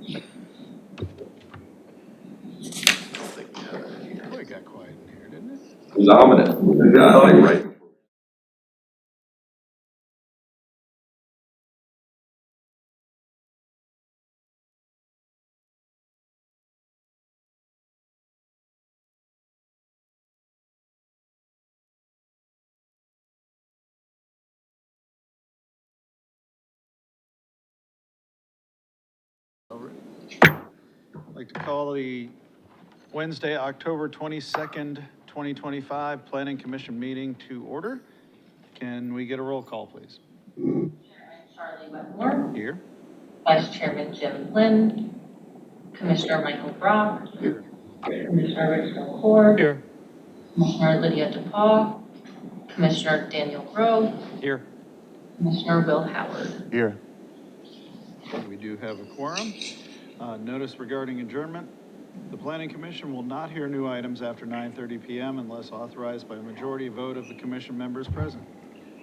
Boy, it got quiet in here, didn't it? It was ominous. Yeah, like right. I'd like to call the Wednesday, October 22nd, 2025 Planning Commission meeting to order. Can we get a roll call, please? Chairman Charlie Wetmore. Here. Vice Chairman Jim Lynn. Commissioner Michael Brock. Here. Commissioner Rich Delcourt. Here. Commissioner Lydia DePaul. Commissioner Daniel Grove. Here. Commissioner Will Howard. Here. We do have a quorum. Notice regarding adjournment. The Planning Commission will not hear new items after 9:30 p.m. unless authorized by a majority vote of the commission members present.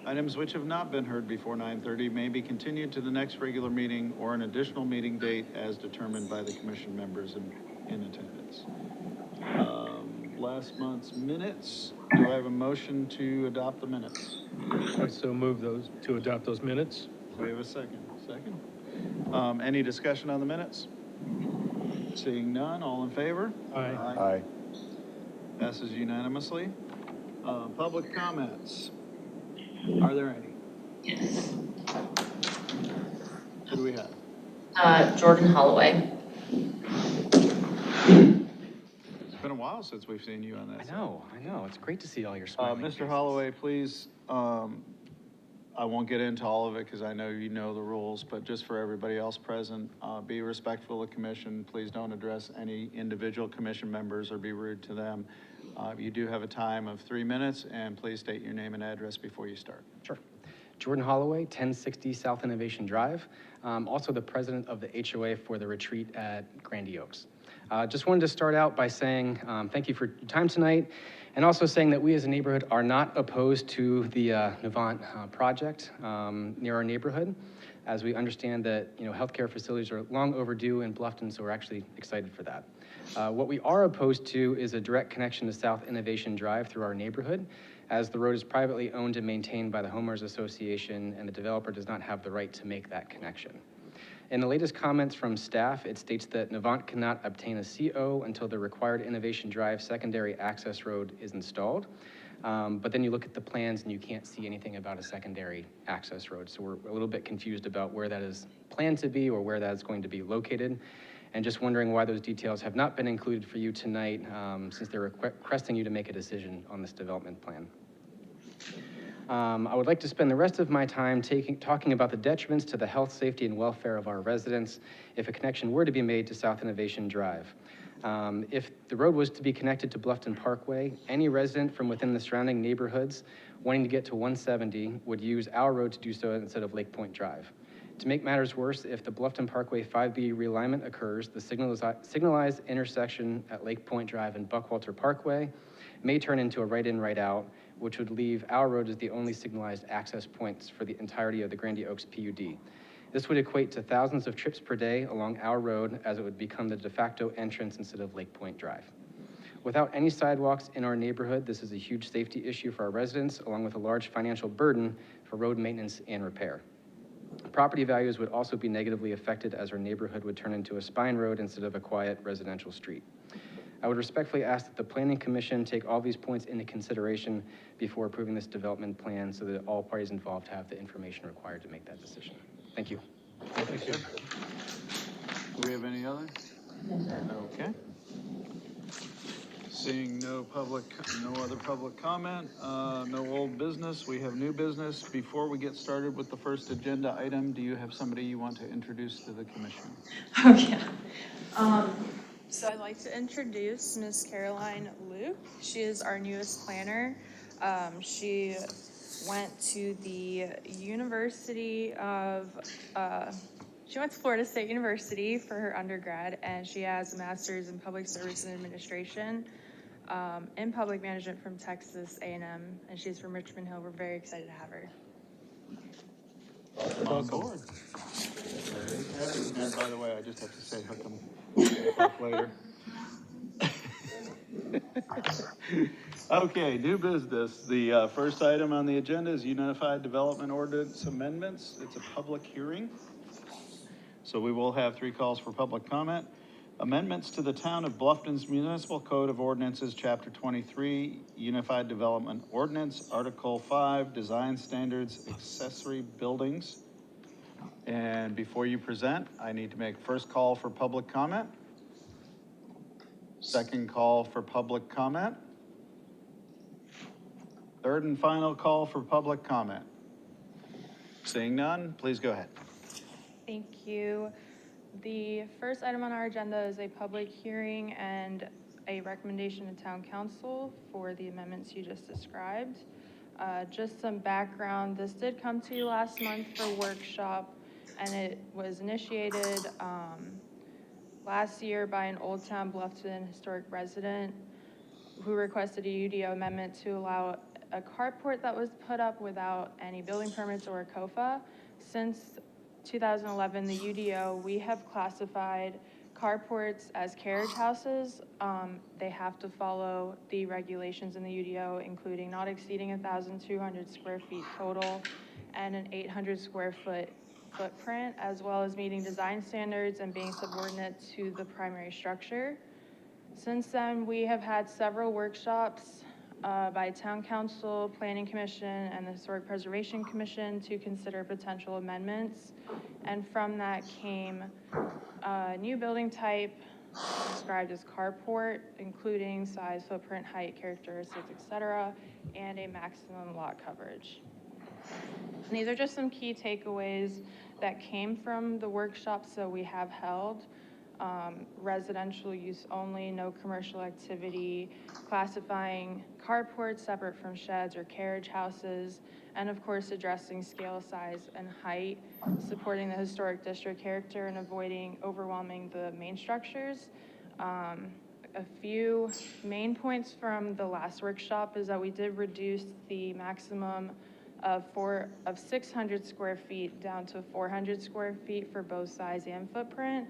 Items which have not been heard before 9:30 may be continued to the next regular meeting or an additional meeting date as determined by the commission members in attendance. Last month's minutes. Do I have a motion to adopt the minutes? I so move to adopt those minutes. Do we have a second? Second. Any discussion on the minutes? Seeing none, all in favor? Aye. Aye. Passes unanimously. Public comments. Are there any? Yes. Who do we have? Jordan Holloway. It's been a while since we've seen you on this. I know. It's great to see all your smiling Mr. faces. Holloway, please, I won't get into all of it because I know you know the rules, but just for everybody else present, be respectful of the commission. Please don't address any individual commission members or be rude to them. You do have a time of 3 minutes, and please state your name and address before you start. Sure. Jordan Holloway, 1060 South Innovation Drive. Also the president of the HOA for the retreat at Grandy Oaks. Just wanted to start out by saying thank you for your time tonight, and also saying that we as a neighborhood are not opposed to the Navant project near our neighborhood, as we understand that healthcare facilities are long overdue in Bluffton, so we're actually excited for that. What we are opposed to is a direct connection to South Innovation Drive through our neighborhood, as the road is privately owned and maintained by the Homeowners Association, and the developer does not have the right to make that connection. In the latest comments from staff, it states that Navant cannot obtain a CO until the required Innovation Drive secondary access road is installed. But then you look at the plans and you can't see anything about a secondary access road. So we're a little bit confused about where that is planned to be or where that's going to be located. And just wondering why those details have not been included for you tonight, since they're requesting you to make a decision on this development plan. I would like to spend the rest of my time talking about the detriments to the health, safety, and welfare of our residents if a connection were to be made to South Innovation Drive. If the road was to be connected to Bluffton Parkway, any resident from within the surrounding neighborhoods wanting to get to 170 would use our road to do so instead of Lake Point Drive. To make matters worse, if the Bluffton Parkway 5B realignment occurs, the signalized intersection at Lake Point Drive and Buckwalter Parkway may turn into a right-in, right-out, which would leave our road as the only signalized access points for the entirety of the Grandy Oaks PUD. This would equate to thousands of trips per day along our road, as it would become the de facto entrance instead of Lake Point Drive. Without any sidewalks in our neighborhood, this is a huge safety issue for our residents, along with a large financial burden for road maintenance and repair. Property values would also be negatively affected, as our neighborhood would turn into a spine road instead of a quiet residential street. I would respectfully ask that the Planning Commission take all these points into consideration before approving this development plan, so that all parties involved have the information required to make that decision. Thank you. Thank you. Do we have any other? Yes, sir. Okay. Seeing no other public comment, no old business, we have new business. Before we get started with the first agenda item, do you have somebody you want to introduce to the commission? Oh, yeah. So I'd like to introduce Miss Caroline Luke. She is our newest planner. She went to the she went to Florida State University for her undergrad, and she has a master's in public service and administration in public management from Texas A&M, and she's from Richmond Hill. We're very excited to have her. On board. And by the way, I just have to say, hook 'em up later. Okay, new business. The first item on the agenda is Unified Development Ordinance Amendments. It's a public hearing. So we will have 3 calls for public comment. Amendments to the Town of Bluffton's Municipal Code of Ordinances, Chapter 23, Unified Development Ordinance, Article 5, Design Standards, Accessory Buildings. And before you present, I need to make first call for public comment. Second call for public comment. Third and final call for public comment. Seeing none, please go ahead. Thank you. The first item on our agenda is a public hearing and a recommendation to town council for the amendments you just described. Just some background, this did come to you last month for workshop, and it was initiated last year by an Old Town Bluffton historic resident who requested a UDO amendment to allow a carport that was put up without any building permits or a COFA. Since 2011, the UDO, we have classified carports as carriage houses. They have to follow the regulations in the UDO, including not exceeding 1,200 square feet total and an 800 square foot footprint, as well as meeting design standards and being subordinate to the primary structure. Since then, we have had several workshops by Town Council, Planning Commission, and the Historic Preservation Commission to consider potential amendments. And from that came a new building type described as carport, including size, footprint, height, characteristics, etc., and a maximum lot coverage. And these are just some key takeaways that came from the workshops that we have held. Residential use only, no commercial activity, classifying carports separate from sheds or carriage houses, and of course addressing scale, size, and height, supporting the historic district character and avoiding overwhelming the main structures. A few main points from the last workshop is that we did reduce the maximum of 600 square feet down to 400 square feet for both size and footprint.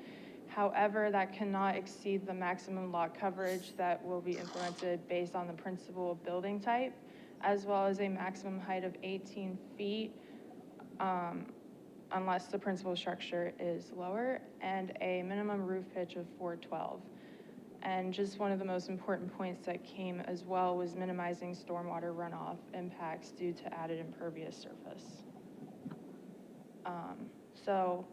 However, that cannot exceed the maximum lot coverage that will be implemented based on the principal building type, as well as a maximum height of 18 feet unless the principal structure is lower, and a minimum roof pitch of 412. And just one of the most important points that came as well was minimizing stormwater runoff impacts due to added impervious surface. So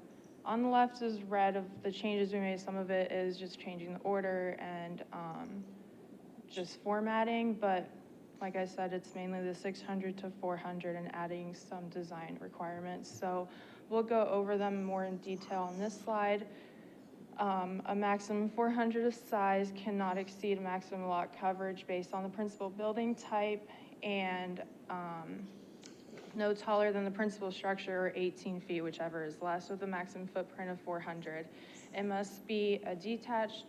on the left is red of the changes we made. Some of it is just changing the order and just formatting, but like I said, it's mainly the 600 to 400 and adding some design requirements. So we'll go over them more in detail on this slide. A maximum 400 of size cannot exceed a maximum lot coverage based on the principal building type, and no taller than the principal structure or 18 feet, whichever is less, with a maximum footprint of 400. It must be a detached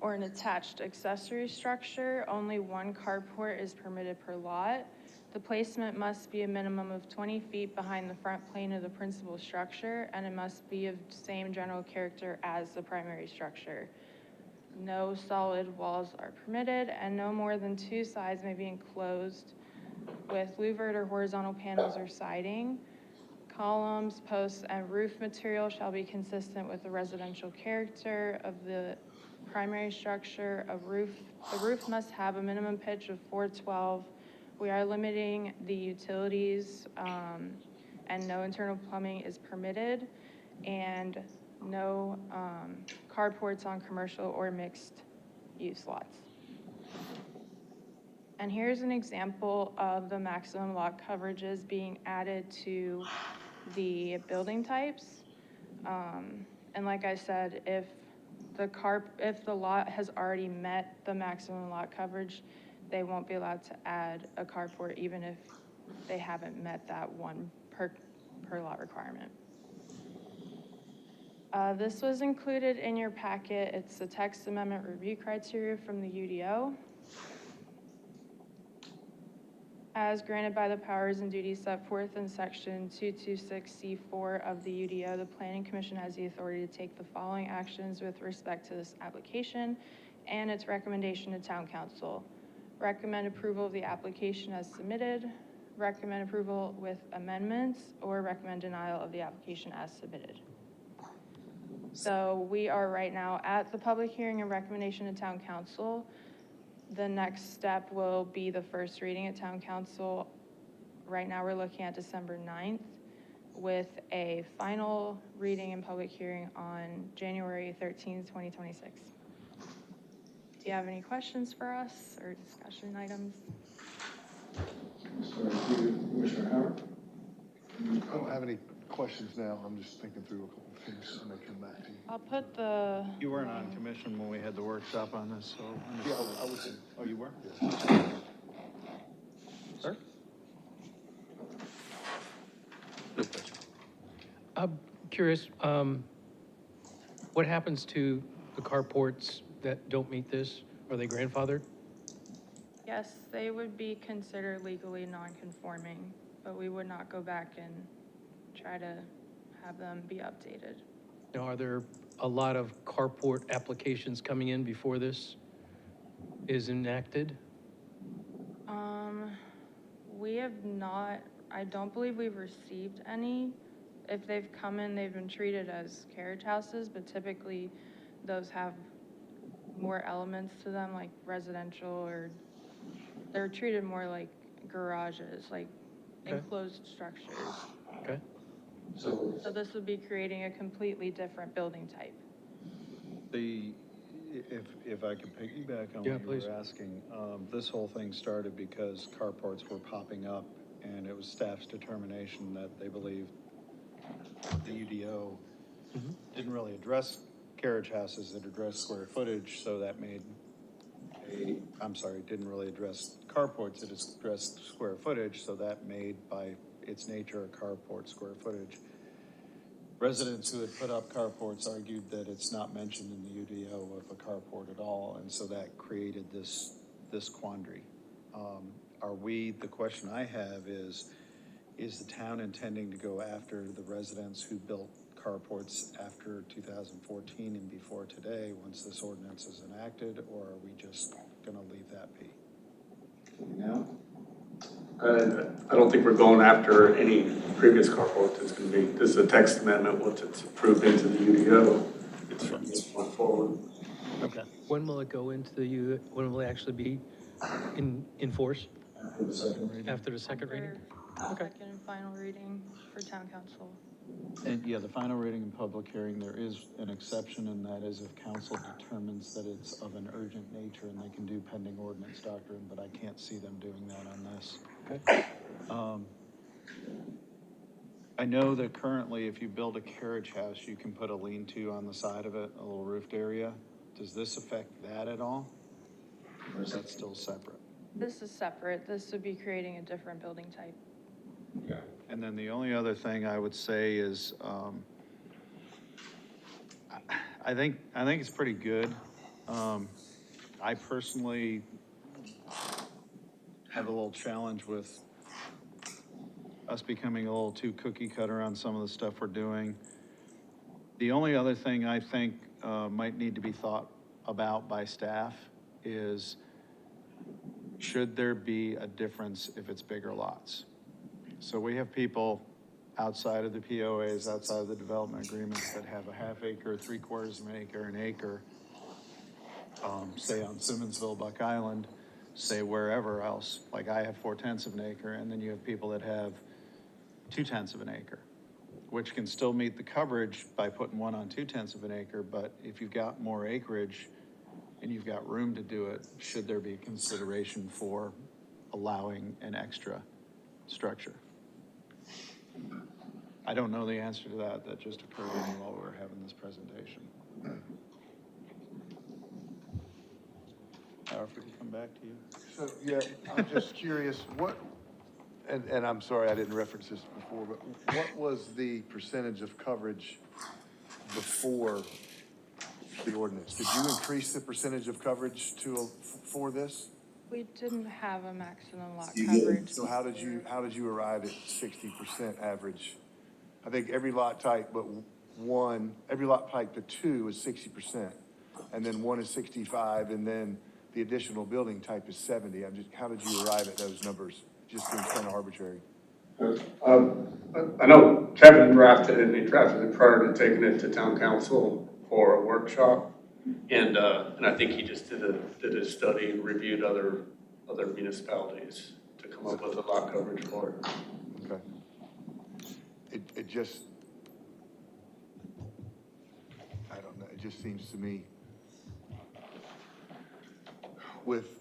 or an attached accessory structure. Only one carport is permitted per lot. The placement must be a minimum of 20 feet behind the front plane of the principal structure, and it must be of same general character as the primary structure. No solid walls are permitted, and no more than 2 sides may be enclosed with louvered or horizontal panels or siding. Columns, posts, and roof material shall be consistent with the residential character of the primary structure. The roof must have a minimum pitch of 412. We are limiting the utilities, and no internal plumbing is permitted, and no carports on commercial or mixed use lots. And here's an example of the maximum lot coverages being added to the building types. And like I said, if the lot has already met the maximum lot coverage, they won't be allowed to add a carport even if they haven't met that one per lot requirement. This was included in your packet. It's the text amendment review criteria from the UDO. as granted by the powers and duties set forth in section 226C4 of the UDO, the Planning Commission has the authority to take the following actions with respect to this application and its recommendation to Town Council. Recommend approval of the application as submitted, recommend approval with amendments, or recommend denial of the application as submitted. So we are right now at the public hearing and recommendation to Town Council. The next step will be the first reading at Town Council. Right now, we're looking at December 9th with a final reading and public hearing on January 13th, 2026. Do you have any questions for us or discussion items? Commissioner Howard? I don't have any questions now. I'm just thinking through a couple of things and I come back to you. I'll put the. You weren't on commission when we had the workshop on this, so. Yeah, I was. Oh, you were? Yeah. Sir? I'm curious, what happens to the carports that don't meet this? Are they grandfathered? Yes, they would be considered legally non-conforming, but we would not go back and try to have them be updated. Now, are there a lot of carport applications coming in before this is enacted? We have not, I don't believe we've received any. If they've come in, they've been treated as carriage houses, but typically those have more elements to them, like residential, or they're treated more like garages, like Okay. enclosed structures. Okay. So this would be creating a completely different building type. If I could piggyback on Yeah, what you please. were asking, this whole thing started because carports were popping up, and it was staff's determination that they believed the UDO didn't really address carriage houses, it addressed square footage, so that made didn't really address carports, it addressed square footage, so that made by its nature a carport square footage. Residents who had put up carports argued that it's not mentioned in the UDO of a carport at all, and so that created this quandary. The question I have is the town intending to go after the residents who built carports after 2014 and before today, once this ordinance is enacted, or are we just gonna leave that be? Now? I don't think we're going after any previous carport. It's going to be, this is a text amendment once it's approved into the UDO. It's from this point forward. Okay. When will it go into the, when will it actually be in force? After the second reading. After the second reading? After Second and final reading for Town Council. And yeah, the final reading and public hearing, there is an exception, and that is if council determines that it's of an urgent nature and they can do pending ordinance doctrine, but I can't see them doing that on this. Okay. I know that currently if you build a carriage house, you can put a lean-to on the side of it, a little roofed area. Does this affect that at all? Or is that still separate? This is separate. This would be creating a different building type. Yeah. And then the only other thing I would say is, I think it's pretty good. I personally have a little challenge with us becoming a little too cookie cutter on some of the stuff we're doing. The only other thing I think might need to be thought about by staff is, should there be a difference if it's bigger lots? So we have people outside of the POAs, outside of the development agreements that have a half acre, 3/4 of an acre, an acre, say on Simmonsville, Buck Island, say wherever else. Like I have 4/10 of an acre, and then you have people that have 2/10 of an acre, which can still meet the coverage by putting one on 2/10 of an acre, but if you've got more acreage and you've got room to do it, should there be a consideration for allowing an extra structure? I don't know the answer to that. That just occurred to me while we were having this presentation. Or if we could come back to you. So, yeah, I'm just curious, and I'm sorry I didn't reference this before, but what was the percentage of coverage before the ordinance? Did you increase the percentage of coverage for this? We didn't have a maximum lot coverage. So how did you arrive at 60% average? I think every lot type but one, every lot type but two is 60%. And then one is 65, and then the additional building type is 70. How did you arrive at those numbers? Just seems kind of arbitrary. I know Kevin drafted it, and he drafted it prior to taking it to town council for a workshop. And I think he just did a study and reviewed other municipalities to come up with a lot coverage for it. Okay. It just, I don't know, it just seems to me with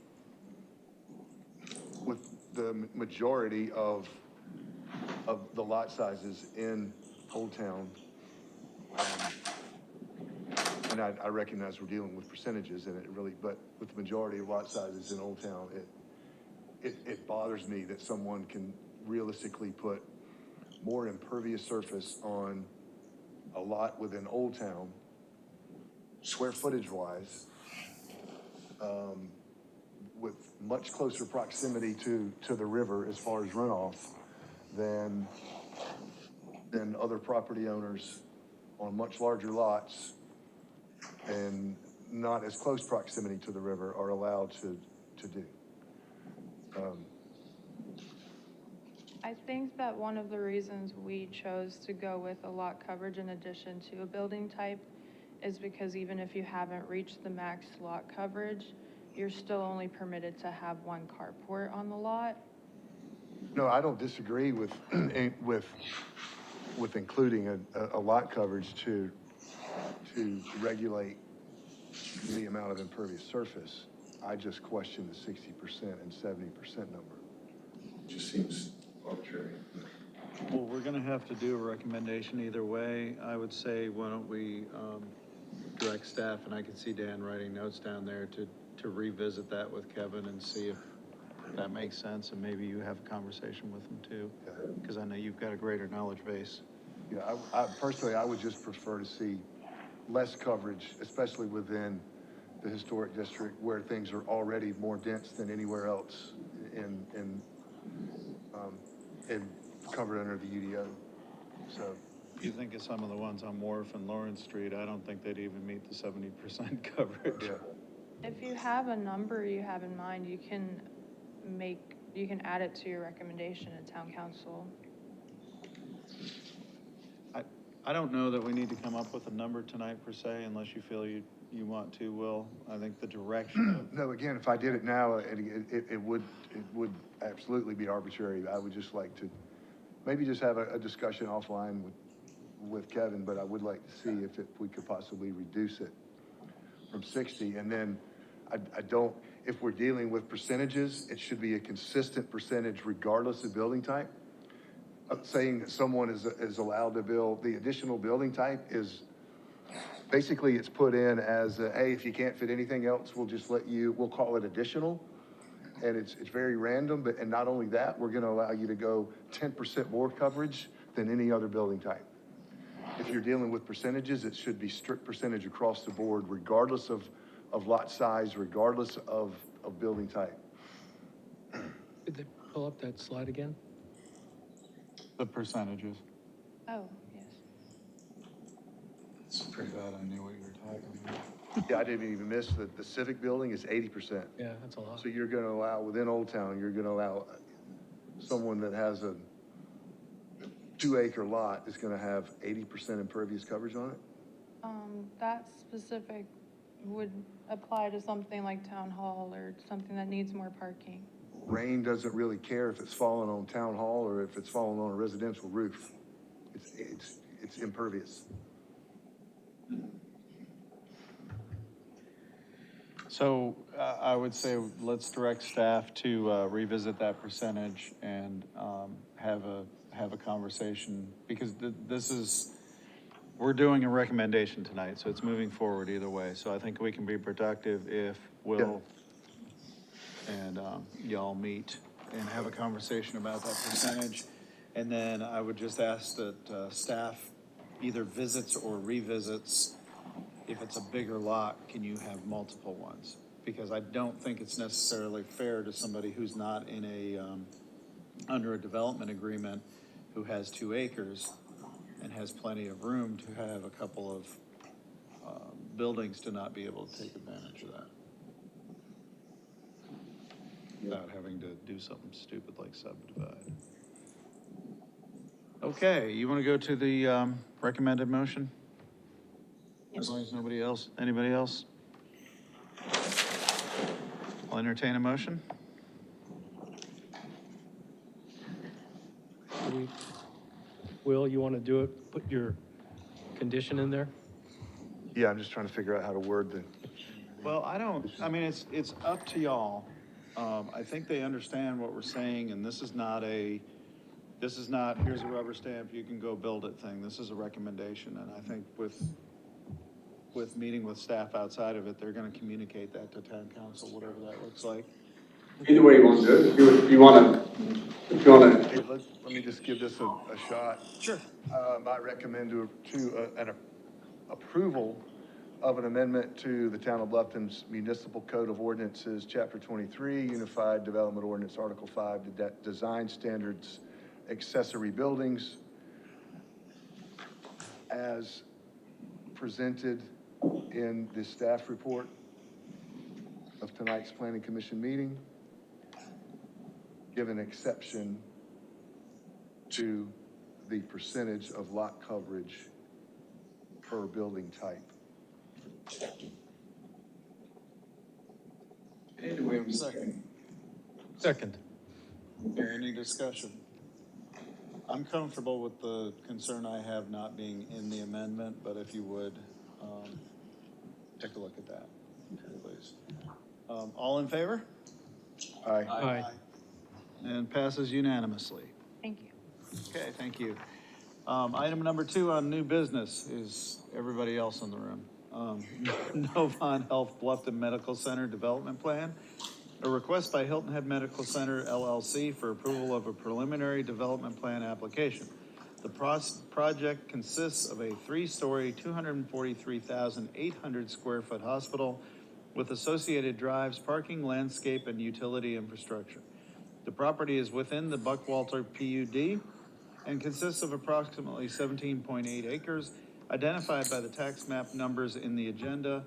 the majority of the lot sizes in Old Town, and I recognize we're dealing with percentages and it really, but with the majority of lot sizes in Old Town, it bothers me that someone can realistically put more impervious surface on a lot within Old Town, square footage wise, with much closer proximity to the river as far as runoff than other property owners on much larger lots and not as close proximity to the river are allowed to do. I think that one of the reasons we chose to go with a lot coverage in addition to a building type is because even if you haven't reached the max lot coverage, you're still only permitted to have one carport on the lot. No, I don't disagree with including a lot coverage to regulate the amount of impervious surface. I just question the 60% and 70% number. Just seems arbitrary. Well, we're gonna have to do a recommendation either way. I would say, why don't we, direct staff, and I can see Dan writing notes down there to revisit that with Kevin and see if that makes sense, and maybe you have a conversation with him too, because I know you've got a greater knowledge base. Yeah, I personally, I would just prefer to see less coverage, especially within the historic district where things are already more dense than anywhere else and covered under the UDO. So You think of some of the ones on Wharf and Lawrence Street, I don't think they'd even meet the 70% coverage. yeah. If you have a number you have in mind, you can add it to your recommendation at town council. I don't know that we need to come up with a number tonight per se, unless you feel you want to, Will. I think the direction of, No, again, if I did it now, it would absolutely be arbitrary. I would just like to maybe just have a discussion offline with Kevin, but I would like to see if we could possibly reduce it from 60. And then if we're dealing with percentages, it should be a consistent percentage regardless of building type. Saying that someone is allowed to build, the additional building type is, basically it's put in as, hey, if you can't fit anything else, we'll call it additional. And it's very random, and not only that, we're gonna allow you to go 10% more coverage than any other building type. If you're dealing with percentages, it should be strict percentage across the board, regardless of lot size, regardless of building type. Did they pull up that slide again? the percentages. Oh, yes. It's pretty bad, I knew what you were talking about. Yeah, I didn't even miss that the civic building is 80%. Yeah, that's a lot. So you're gonna allow, within Old Town, you're gonna allow someone that has a 2-acre lot is gonna have 80% impervious coverage on it? That specific would apply to something like town hall or something that needs more parking. Rain doesn't really care if it's falling on town hall or if it's falling on a residential roof. It's impervious. So I would say let's direct staff to revisit that percentage and have a conversation, because this is, we're doing a recommendation tonight, so it's moving forward either way. So I think we can be productive if Will and y'all meet and have a conversation about that percentage. And then I would just ask that staff either visits or revisits. If it's a bigger lot, can you have multiple ones? because I don't think it's necessarily fair to somebody who's not in under a development agreement, who has 2 acres and has plenty of room to have a couple of buildings to not be able to take advantage of that. Without having to do something stupid like subdivide. Okay, you want to go to the recommended motion? As long as anybody else? I'll entertain a motion. Will, you want to do it, put your condition in there? Yeah, I'm just trying to figure out how to word the, Well, it's up to y'all. I think they understand what we're saying, and this is not, here's a rubber stamp, you can go build it thing. This is a recommendation, and I think with meeting with staff outside of it, they're gonna communicate that to town council, whatever that looks like. Either way you want to do it, if you want to, hey, let me just give this a shot. Sure. I recommend an approval of an amendment to the Town of Bluffton's Municipal Code of Ordinances, Chapter 23, Unified Development Ordinance, Article 5, the Design Standards, Accessory Buildings, as presented in the staff report of tonight's Planning Commission meeting, give an exception to the percentage of lot coverage per building type. Okay, do we have a second? Second. Okay, any discussion? I'm comfortable with the concern I have not being in the amendment, but if you would, take a look at that, please. All in favor? Aye. Aye. And passes unanimously. Thank you. Okay, thank you. Item number 2 on new business is everybody else in the room. Novant Health Bluffton Medical Center Development Plan. A request by Hilton Head Medical Center LLC for approval of a preliminary development plan application. The project consists of a 3-story, 243,800 square foot hospital with associated drives, parking, landscape, and utility infrastructure. The property is within the Buckwalter PUD and consists of approximately 17.8 acres, identified by the tax map numbers in the agenda,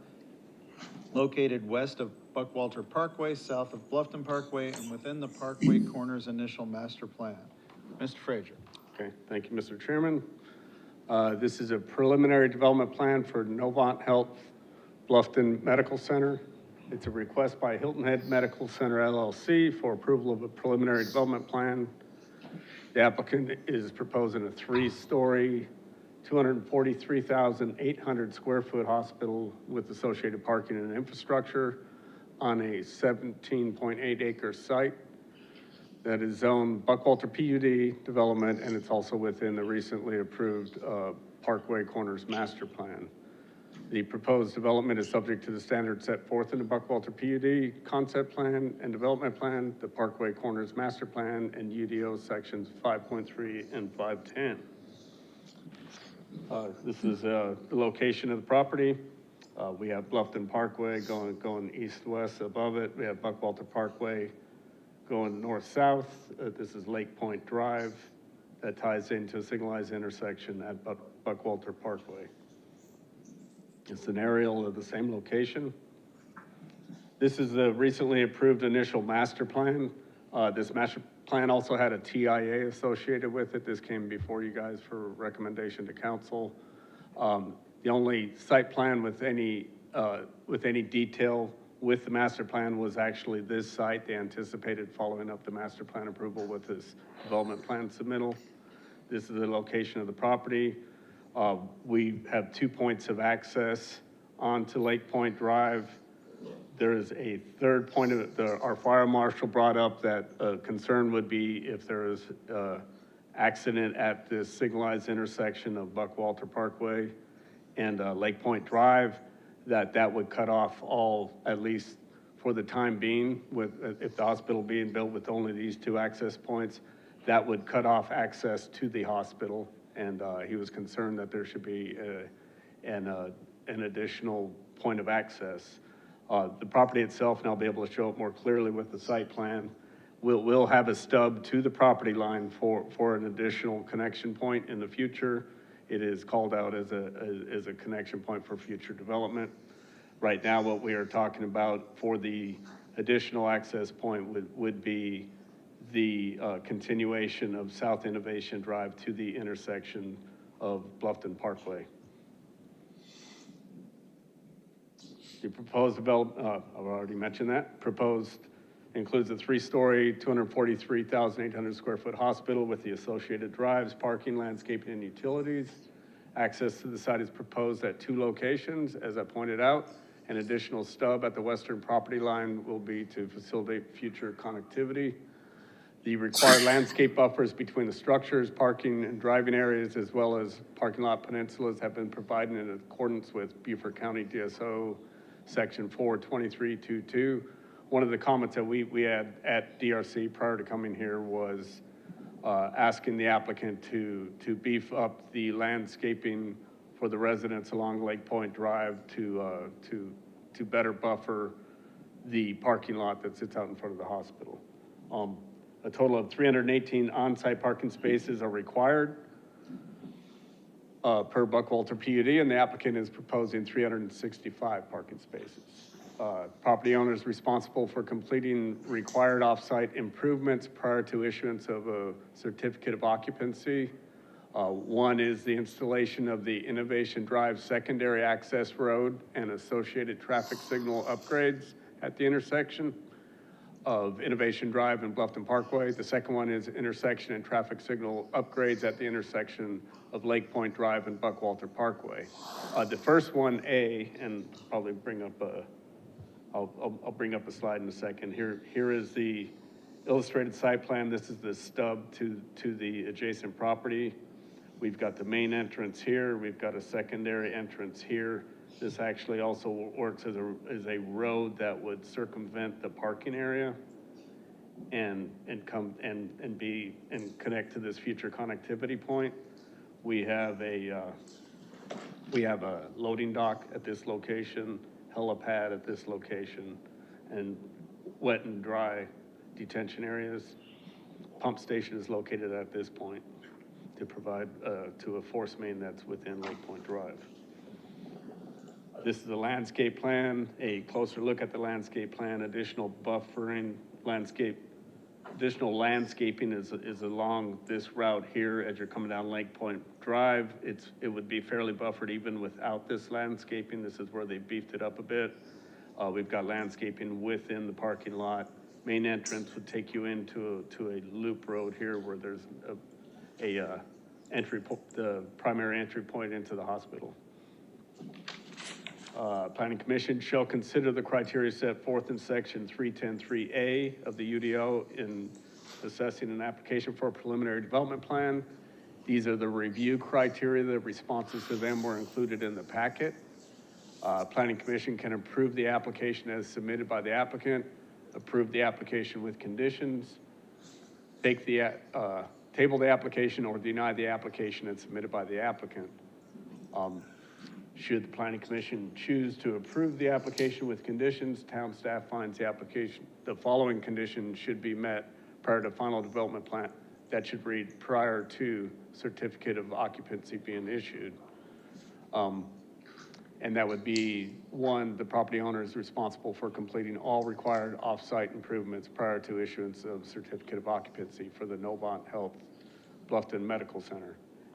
located west of Buckwalter Parkway, south of Bluffton Parkway, and within the Parkway Corners initial master plan. Mr. Frazier. okay, thank you, Mr. Chairman. This is a preliminary development plan for Novant Health Bluffton Medical Center. It's a request by Hilton Head Medical Center LLC for approval of a preliminary development plan. The applicant is proposing a 3-story, 243,800 square foot hospital with associated parking and infrastructure on a 17.8 acre site that is zoned Buckwalter PUD development, and it's also within the recently approved Parkway Corners master plan. The proposed development is subject to the standards set forth in the Buckwalter PUD concept plan and development plan, the Parkway Corners master plan, and UDO sections 5.3 and 510. This is the location of the property. We have Bluffton Parkway going east-west above it. We have Buckwalter Parkway going north-south. This is Lake Point Drive that ties into a signalized intersection at Buckwalter Parkway. It's an aerial of the same location. This is the recently approved initial master plan. This master plan also had a TIA associated with it. This came before you guys for recommendation to council. The only site plan with any detail with the master plan was actually this site. They anticipated following up the master plan approval with this development plan submittal. This is the location of the property. We have 2 points of access onto Lake Point Drive. There is a third point of our fire marshal brought up that concern would be if there is accident at this signalized intersection of Buckwalter Parkway and Lake Point Drive, that would cut off all, at least for the time being, with if the hospital being built with only these 2 access points, that would cut off access to the hospital. And he was concerned that there should be an additional point of access. The property itself, and I'll be able to show it more clearly with the site plan, we'll have a stub to the property line for an additional connection point in the future. It is called out as a connection point for future development. Right now, what we are talking about for the additional access point would be the continuation of South Innovation Drive to the intersection of Bluffton Parkway. The proposed development, I've already mentioned that, proposed includes a 3-story, 243,800 square foot hospital with the associated drives, parking, landscaping, and utilities. Access to the site is proposed at 2 locations, as I pointed out. An additional stub at the western property line will be to facilitate future connectivity. The required landscape buffers between the structures, parking and driving areas, as well as parking lot peninsulas have been provided in accordance with Beaufort County DSO Section 42322. One of the comments that we had at DRC prior to coming here was asking the applicant to beef up the landscaping for the residents along Lake Point Drive to better buffer the parking lot that sits out in front of the hospital. A total of 318 on-site parking spaces are required per Buckwalter PUD, and the applicant is proposing 365 parking spaces. Property owners responsible for completing required off-site improvements prior to issuance of a certificate of occupancy. One is the installation of the Innovation Drive secondary access road and associated traffic signal upgrades at the intersection of Innovation Drive and Bluffton Parkway. The second one is intersection and traffic signal upgrades at the intersection of Lake Point Drive and Buckwalter Parkway. The first one, A, and probably bring up I'll bring up a slide in a second. Here is the illustrated site plan. This is the stub to the adjacent property. We've got the main entrance here. We've got a secondary entrance here. This actually also works as a road that would circumvent the parking area and connect to this future connectivity point. We have a loading dock at this location, helipad at this location, and wet and dry detention areas. Pump station is located at this point to provide to a force main that's within Lake Point Drive. This is the landscape plan, a closer look at the landscape plan. Additional buffering additional landscaping is along this route here as you're coming down Lake Point Drive. It would be fairly buffered even without this landscaping. This is where they beefed it up a bit. We've got landscaping within the parking lot. Main entrance would take you into a loop road here where there's the primary entry point into the hospital. Planning Commission shall consider the criteria set forth in section 310.3A of the UDO in assessing an application for a preliminary development plan. These are the review criteria. The responses to them were included in the packet. Planning Commission can approve the application as submitted by the applicant, approve the application with conditions, take the table the application, or deny the application as submitted by the applicant. Should the Planning Commission choose to approve the application with conditions, town staff finds the following conditions should be met prior to final development plan. That should read prior to certificate of occupancy being issued. And that would be, 1, the property owner is responsible for completing all required off-site improvements prior to issuance of certificate of occupancy for the Novant Health Bluffton Medical Center.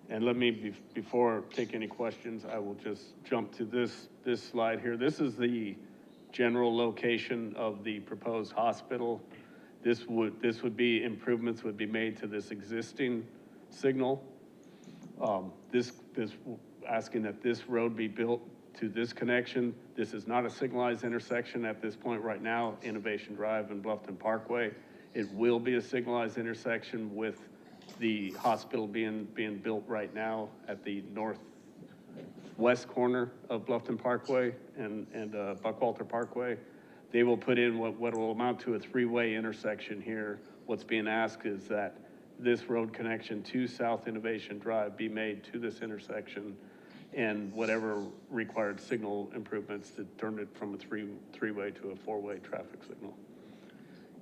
And let me, before I take any questions, I will just jump to this slide here. This is the general location of the proposed hospital. This would be, improvements would be made to this existing signal. This asking that this road be built to this connection. This is not a signalized intersection at this point right now, Innovation Drive and Bluffton Parkway. It will be a signalized intersection with the hospital being built right now at the northwest corner of Bluffton Parkway and Buckwalter Parkway. They will put in what will amount to a 3-way intersection here. What's being asked is that this road connection to South Innovation Drive be made to this intersection and whatever required signal improvements to turn it from a three-way to a four-way traffic signal.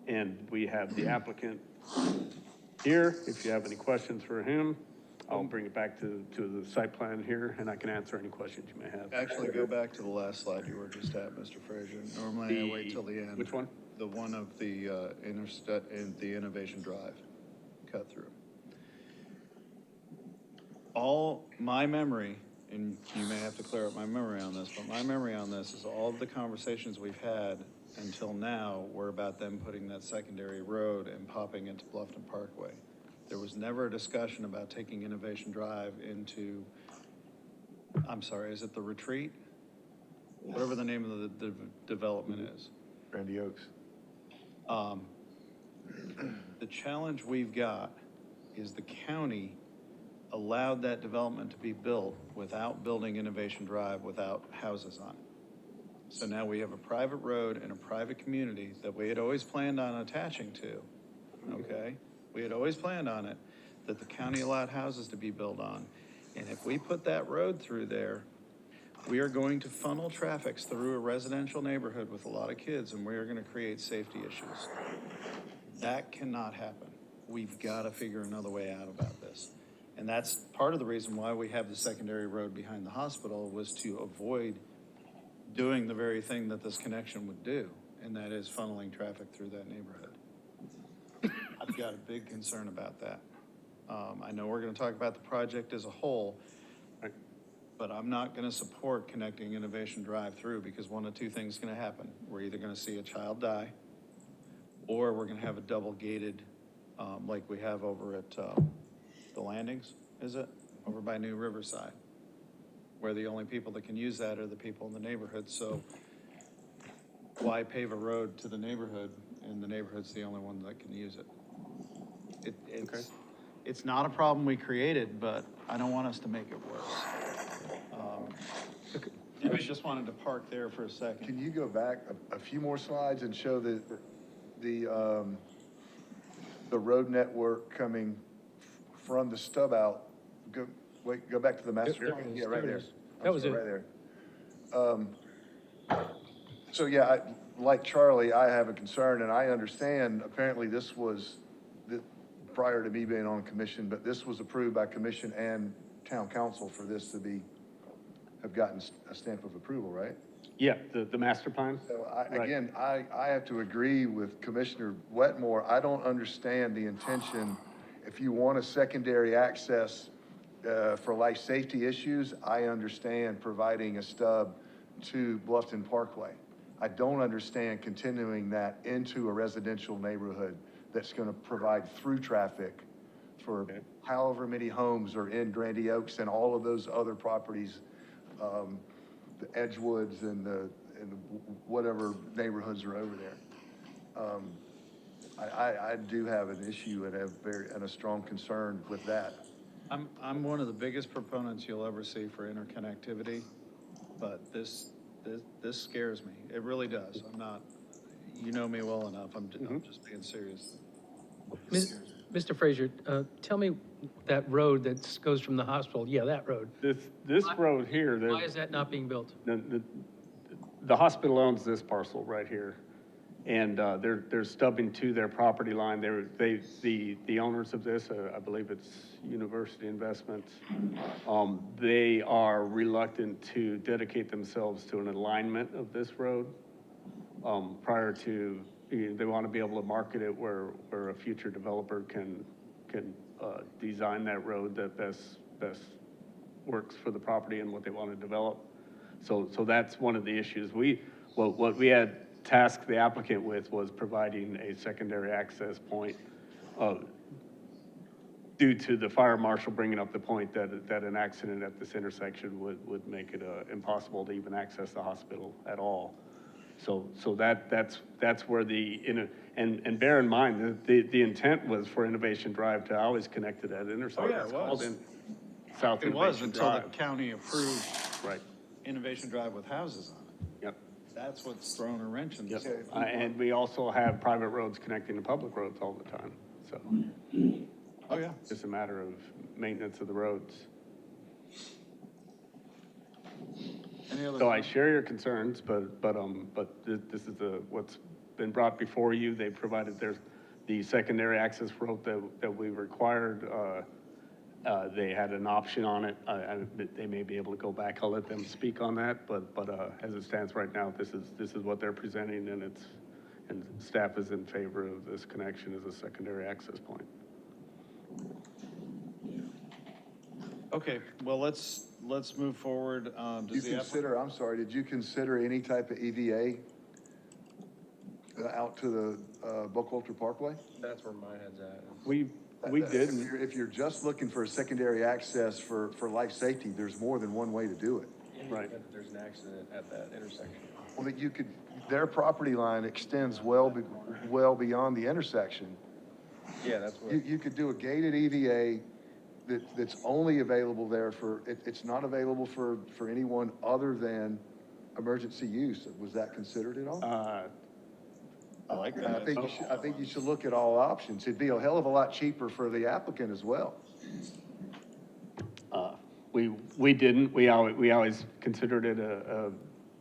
And we have the applicant here. If you have any questions for him, I'll bring it back to the site plan here, and I can answer any questions you may have. Actually, go back to the last slide you were just at, Mr. Frazier. Normally I wait till the end. Which one? The one of the the Innovation Drive cut through. All my memory, and you may have to clear up my memory on this, but my memory on this is all of the conversations we've had until now were about them putting that secondary road and popping into Bluffton Parkway. There was never a discussion about taking Innovation Drive into, I'm sorry, is it the Retreat? Whatever the name of the development is. Randy Oaks. The challenge we've got is the county allowed that development to be built without building Innovation Drive, without houses on it. So now we have a private road and a private community that we had always planned on attaching to, okay? We had always planned on it, that the county allowed houses to be built on. And if we put that road through there, we are going to funnel traffic through a residential neighborhood with a lot of kids, and we are gonna create safety issues. That cannot happen. We've gotta figure another way out about this. And that's part of the reason why we have the secondary road behind the hospital, was to avoid doing the very thing that this connection would do, and that is funneling traffic through that neighborhood. I've got a big concern about that. I know we're gonna talk about the project as a whole, but I'm not gonna support connecting Innovation Drive through, because one of two things is gonna happen. We're either gonna see a child die, or we're gonna have a double gated, like we have over at, the landings, is it? Over by New Riverside, where the only people that can use that are the people in the neighborhood. So why pave a road to the neighborhood, and the neighborhood's the only one that can use it? It's not a problem we created, but I don't want us to make it worse. I just wanted to park there for a second. Can you go back a few more slides and show the road network coming from the stub out? Go back to the master. There it is. Yeah, right There it there. is. That was it. Right there. So yeah, like Charlie, I have a concern, and I understand, apparently this was, prior to me being on commission, but this was approved by commission and town council for this to have gotten a stamp of approval, right? Yeah, the master plan. So Right. again, I have to agree with Commissioner Wetmore. I don't understand the intention. If you want a secondary access for life safety issues, I understand providing a stub to Bluffton Parkway. I don't understand continuing that into a residential neighborhood that's gonna provide through traffic for however many homes are in Grandy Oaks and all of those other properties, the Edgewoods and whatever neighborhoods are over there. I do have an issue and a strong concern with that. I'm one of the biggest proponents you'll ever see for interconnectivity, but this scares me. It really does. I'm not, you know me well enough. I'm just being serious. Mr. Frazier, tell me that road that goes from the hospital, yeah, that road. This road here, Why is that not being built? the hospital owns this parcel right here. And they're stubbing to their property line. The owners of this, I believe it's University Investments, they are reluctant to dedicate themselves to an alignment of this road prior to, they want to be able to market it where a future developer can design that road that best works for the property and what they want to develop. So that's one of the issues. What we had tasked the applicant with was providing a secondary access point due to the fire marshal bringing up the point that an accident at this intersection would make it impossible to even access the hospital at all. So that's where and bear in mind, the intent was for Innovation Drive to always connect to that intersection. Oh, yeah, it was. It's called South It was Innovation until the Drive. county approved Right, Innovation Drive with houses on it. yep. That's what's thrown a wrench in Yep. this. And we also have private roads connecting to public roads all the time, so Oh, yeah. it's just a matter of maintenance of the roads. Any other? So I share your concerns, but this is what's been brought before you. They provided the secondary access road that we required. They had an option on it. They may be able to go back. I'll let them speak on that, but as it stands right now, this is what they're presenting, and staff is in favor of this connection as a secondary access point. Okay, well, let's move forward. You consider, I'm sorry, did you consider any type of EVA out to the Buckwalter Parkway? That's where my head's at. We didn't. If you're just looking for a secondary access for life safety, there's more than one way to do it. Right. There's an accident at that intersection. Well, that you could, their property line extends well beyond the intersection. Yeah, that's what. You could do a gated EVA that's only available there it's not available for anyone other than emergency use. Was that considered at all? I like I that. think you should look at all options. It'd be a hell of a lot cheaper for the applicant as well. We didn't. We always considered it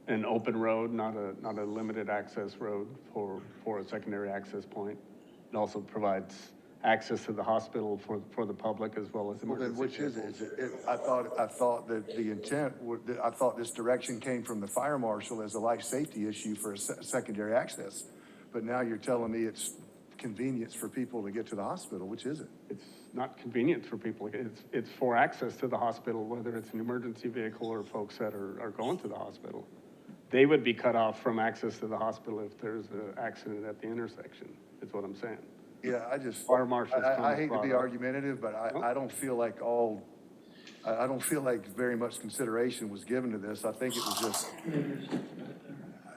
an open road, not a limited access road for a secondary access point. It also provides access to the hospital for the public as well as Well, emergency. then which is it? I thought that the intent, I thought this direction came from the fire marshal as a life safety issue for a secondary access. But now you're telling me it's convenience for people to get to the hospital. Which is it? It's not convenient for people. It's for access to the hospital, whether it's an emergency vehicle or folks that are going to the hospital. They would be cut off from access to the hospital if there's an accident at the intersection, is what I'm saying. Yeah, I just, Fire marshal's I hate to brought be up. argumentative, but I don't feel like I don't feel like very much consideration was given to this. I think it was just,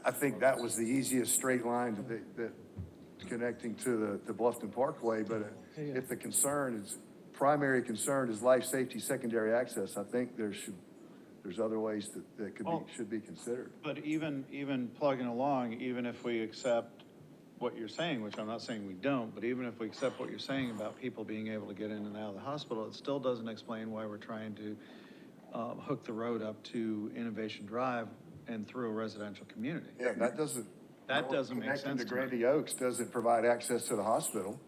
I think that was the easiest straight line that connecting to the Bluffton Parkway, but if the primary concern is life safety, secondary access, I think there's other ways that should be considered. But even plugging along, even if we accept what you're saying, which I'm not saying we don't, but even if we accept what you're saying about people being able to get in and out of the hospital, it still doesn't explain why we're trying to hook the road up to Innovation Drive and through a residential community. Yeah, that doesn't make Connecting sense. to To Grandy Oaks doesn't provide access to the hospital.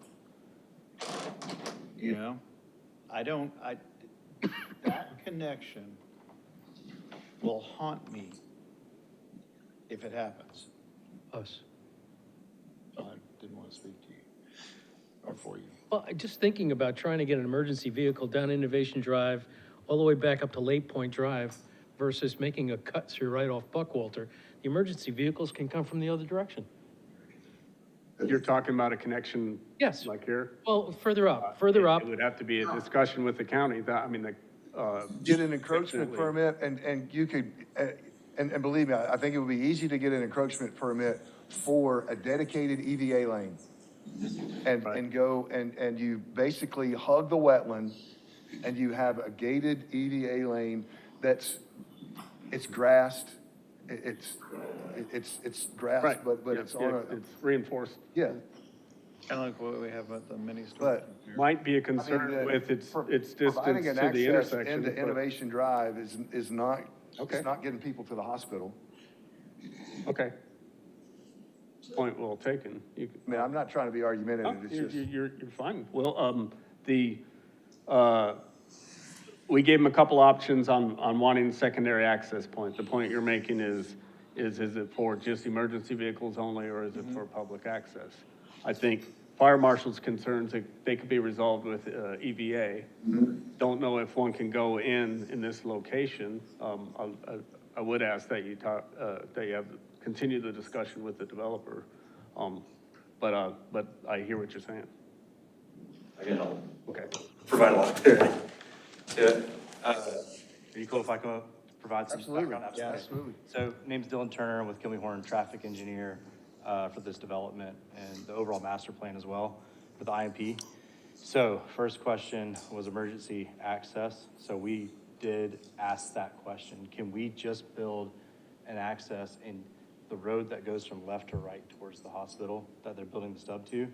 You know, that connection will haunt me if it happens. Us. I didn't want to speak to you or for you. Well, just thinking about trying to get an emergency vehicle down Innovation Drive, all the way back up to Lake Point Drive versus making a cut through right off Buckwalter, the emergency vehicles can come from the other direction. You're talking about a connection? Yes. Like here? Well, further up. It would have to be a discussion with the county. Get an encroachment permit and you could, and believe me, I think it would be easy to get an encroachment permit for a dedicated EVA lane. And go and you basically hug the wetland and you have a gated EVA lane it's grassed, it's grass, Right. but it's on a, It's reinforced. yeah. Kind of like what we have at the mini store. But Might be a concern with its distance providing to an the access intersection. into but- Innovation Drive is not, Okay. it's not getting people to the hospital. Okay. Point well taken. I mean, I'm not trying to be argumentative, it's just. You're fine. Well, we gave them a couple options on wanting secondary access point. The point you're making is it for just emergency vehicles only, or is it for public access? I think fire marshal's concerns, they could be resolved with EVA. Don't know if one can go in this location. I would ask that you continue the discussion with the developer. But I hear what you're saying. I can help Okay. provide a lot of clarity to it. Are you cool if I come up, provide some Absolutely. background? Yeah, absolutely. So name's Dylan Turner with Kinley Horn, traffic engineer for this development and the overall master plan as well for the IMP. So first question was emergency access. So we did ask that question. Can we just build an access in the road that goes from left to right towards the hospital that they're building the stub to?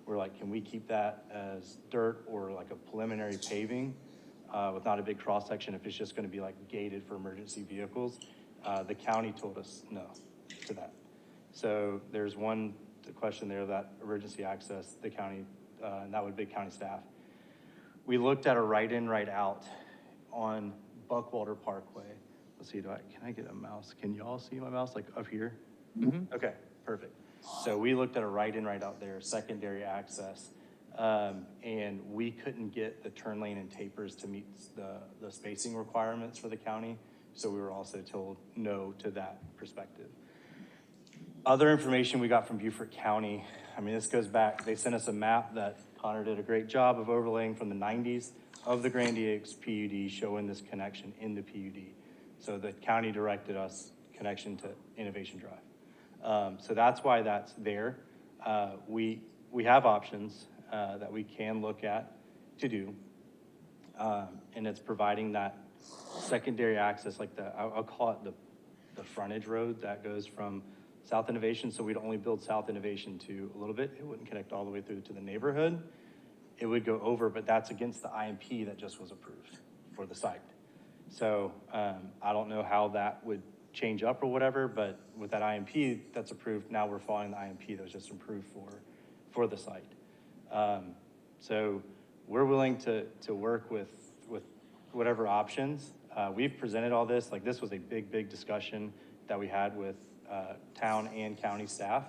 We're like, can we keep that as dirt or like a preliminary paving with not a big cross section if it's just gonna be like gated for emergency vehicles? The county told us no to that. So there's one question there, that emergency access, the county, and that would be county staff. We looked at a right-in, right-out on Buckwalter Parkway. Let's see, can I get a mouse? Can you all see my mouse, like up here? Mm-hmm. Okay, perfect. So we looked at a right-in, right-out there, secondary access, and we couldn't get the turn lane and tapers to meet the spacing requirements for the county. So we were also told no to that perspective. Other information we got from Beaufort County, I mean, this goes back, they sent us a map that Connor did a great job of overlaying from the 90s of the Grandy Oaks PUD, showing this connection in the PUD. So the county directed us connection to Innovation Drive. So that's why that's there. We have options that we can look at to do, and it's providing that secondary access, like I'll call it the frontage road that goes from South Innovation. So we'd only build South Innovation to a little bit. It wouldn't connect all the way through to the neighborhood. It would go over, but that's against the IMP that just was approved for the site. So I don't know how that would change up or whatever, but with that IMP that's approved, now we're following the IMP that was just approved for the site. So we're willing to work with whatever options. We've presented all this, like this was a big discussion that we had with town and county staff.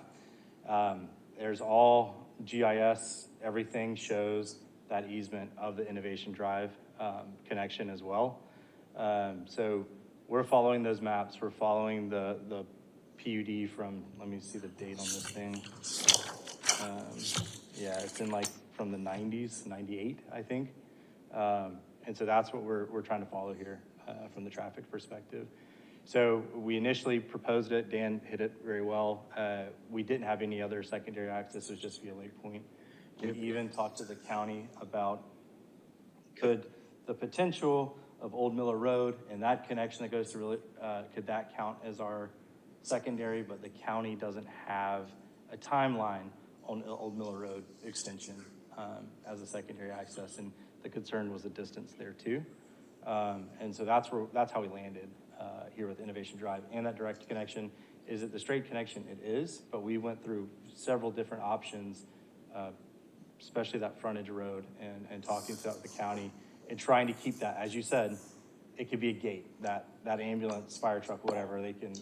There's all GIS, everything shows that easement of the Innovation Drive connection as well. So we're following those maps. We're following the PUD from, let me see the date on this thing. Yeah, it's in like from the 90s, 98, I think. And so that's what we're trying to follow here from the traffic perspective. So we initially proposed it. Dan hit it very well. We didn't have any other secondary access. It was just via Lake Point. We even talked to the county about could the potential of Old Miller Road and that connection that goes through, could that count as our secondary? But the county doesn't have a timeline on Old Miller Road extension as a secondary access. And the concern was the distance there too. And so that's how we landed here with Innovation Drive and that direct connection. Is it the straight connection? It is, but we went through several different options, especially that frontage road and talking to the county and trying to keep that, as you said, it could be a gate, that ambulance, fire truck, whatever, they can,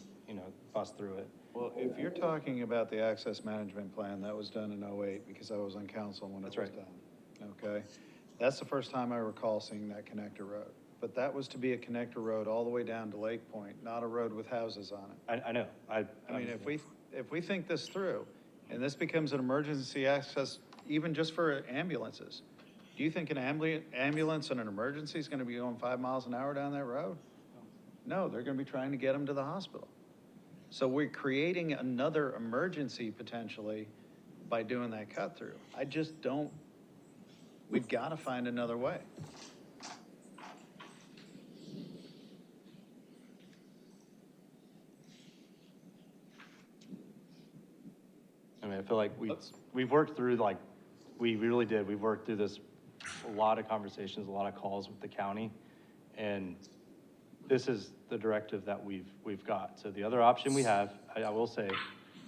bust through it. Well, if you're talking about the access management plan, that was done in '08 because I was on council when it was done. Okay? That's the first time I recall seeing that connector road. But that was to be a connector road all the way down to Lake Point, not a road with houses on it. I know. I mean, if we think this through, and this becomes an emergency access, even just for ambulances, do you think an ambulance in an emergency is gonna be going 5 miles an hour down that road? No, they're gonna be trying to get them to the hospital. So we're creating another emergency potentially by doing that cut through. I just don't, we've gotta find another way. I mean, I feel like we've worked through, like, we really did. We've worked through this, a lot of conversations, a lot of calls with the county, and this is the directive that we've got. So the other option we have, I will say,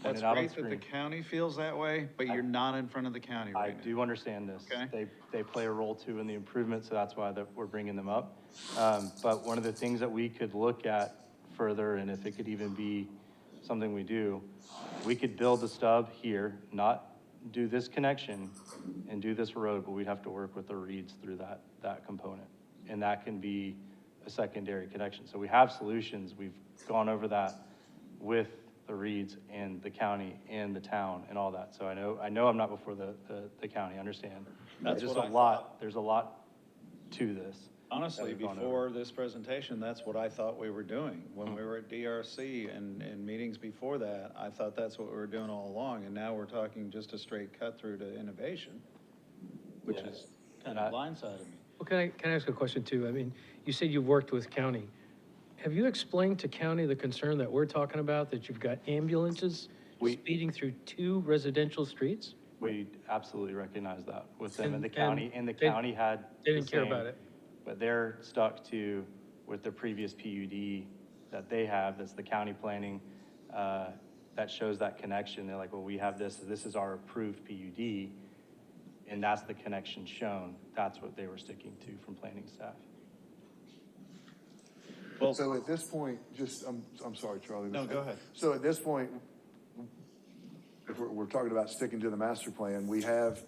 That's great that the county feels that way, but you're not in front of the county I right now. do understand this. Okay. They play a role too in the improvement, so that's why we're bringing them up. But one of the things that we could look at further, and if it could even be something we do, we could build the stub here, not do this connection and do this road, but we'd have to work with the Reeds through that component. And that can be a secondary connection. So we have solutions. We've gone over that with the Reeds and the county and the town and all that. So I know I'm not before the county, I understand. That's There's what a I lot, there's a lot to this. Honestly, that we've gone before this presentation, that's what I thought we were doing. When we were at DRC and meetings before that, I thought that's what we were doing all along. And now we're talking just a straight cut through to innovation, which Yeah. is kind of blindsided me. Well, can I ask a question too? I mean, you said you've worked with county. Have you explained to county the concern that we're talking about, that you've got ambulances speeding through 2 residential streets? We absolutely recognize that with them and the And county, and the they- county had. They the didn't care same, about it. But they're stuck to, with the previous PUD, that they have, that's the county planning, that shows that connection. They're like, well, we have this is our approved PUD, and that's the connection shown. That's what they were sticking to from planning staff. Well, So at this point, I'm sorry, Charlie. No, go ahead. So at this point, if we're talking about sticking to the master plan, we have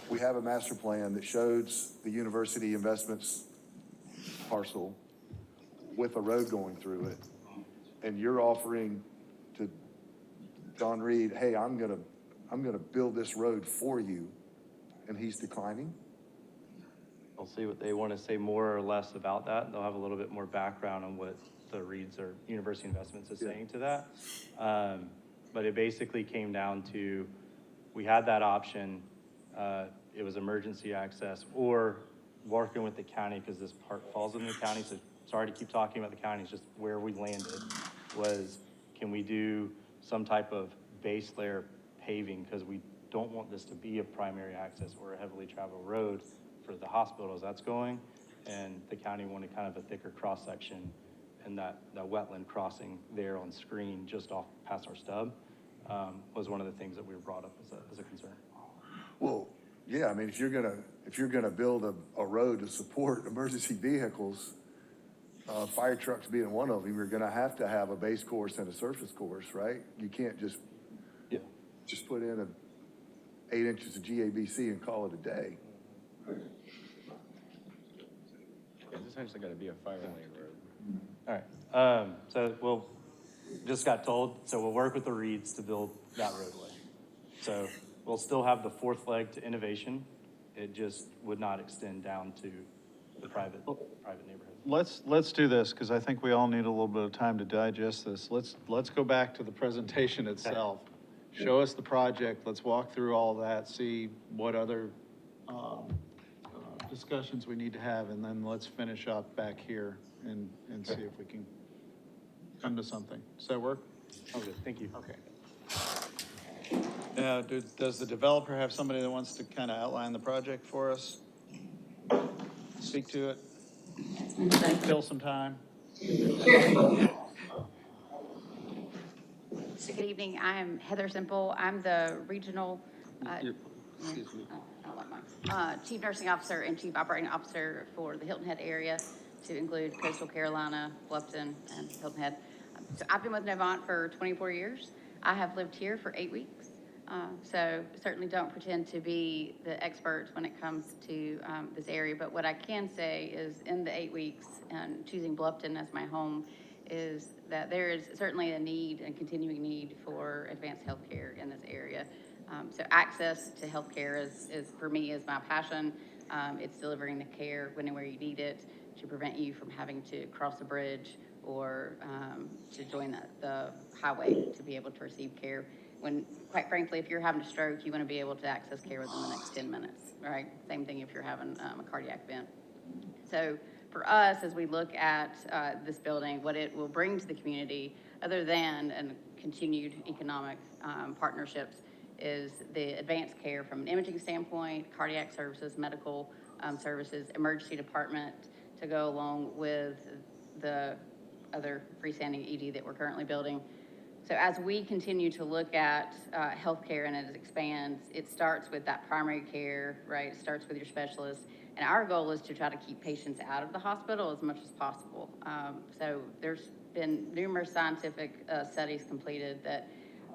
a master plan that shows the university investments parcel with a road going through it. And you're offering to John Reed, hey, I'm gonna build this road for you, and he's declining? I'll see what they want to say more or less about that. They'll have a little bit more background on what the Reeds or University Investments is saying to that. But it basically came down to, we had that option. It was emergency access or working with the county, because this part falls in the county. So sorry to keep talking about the county, it's just where we landed was, can we do some type of base layer paving? Because we don't want this to be a primary access or a heavily traveled road for the hospitals that's going. And the county wanted kind of a thicker cross section, and that wetland crossing there on screen just off past our stub was one of the things that we were brought up as a concern. Well, yeah, I mean, if you're gonna build a road to support emergency vehicles, fire trucks being one of them, you're gonna have to have a base course and a surface course, right? You can't just put in 8 inches of GABC and call it a day. It's essentially gotta be a fire lane road. All right, so we'll, just got told, so we'll work with the Reeds to build that roadway. So we'll still have the fourth leg to innovation. It just would not extend down to the private neighborhood. Let's do this, because I think we all need a little bit of time to digest this. Let's go back to the presentation itself. Show us the project, let's walk through all that, see what other discussions we need to have, and then let's finish up back here and see if we can come to something. Does that work? Okay, thank you. Okay. Now, does the developer have somebody that wants to kind of outline the project for us? Speak to it? Fill some time? So good evening, I am Heather Simple. I'm the regional, Chief Nursing Officer and Chief Operating Officer for the Hilton Head area, to include Coastal Carolina, Bluffton, and Hilton Head. So I've been with Novant for 24 years. I have lived here for 8 weeks. So certainly don't pretend to be the expert when it comes to this area, but what I can say is in the 8 weeks and choosing Bluffton as my home is that there is certainly a need and continuing need for advanced healthcare in this area. So access to healthcare is for me, is my passion. It's delivering the care whenever you need it to prevent you from having to cross a bridge or to join the highway to be able to receive care. When, quite frankly, if you're having a stroke, you want to be able to access care within the next 10 minutes, right? Same thing if you're having a cardiac event. So for us, as we look at this building, what it will bring to the community, other than and continued economic partnerships, is the advanced care from an imaging standpoint, cardiac services, medical services, emergency department to go along with the other freestanding ED that we're currently building. So as we continue to look at healthcare and as it expands, it starts with that primary care, right? It starts with your specialist. And our goal is to try to keep patients out of the hospital as much as possible. So there's been numerous scientific studies completed that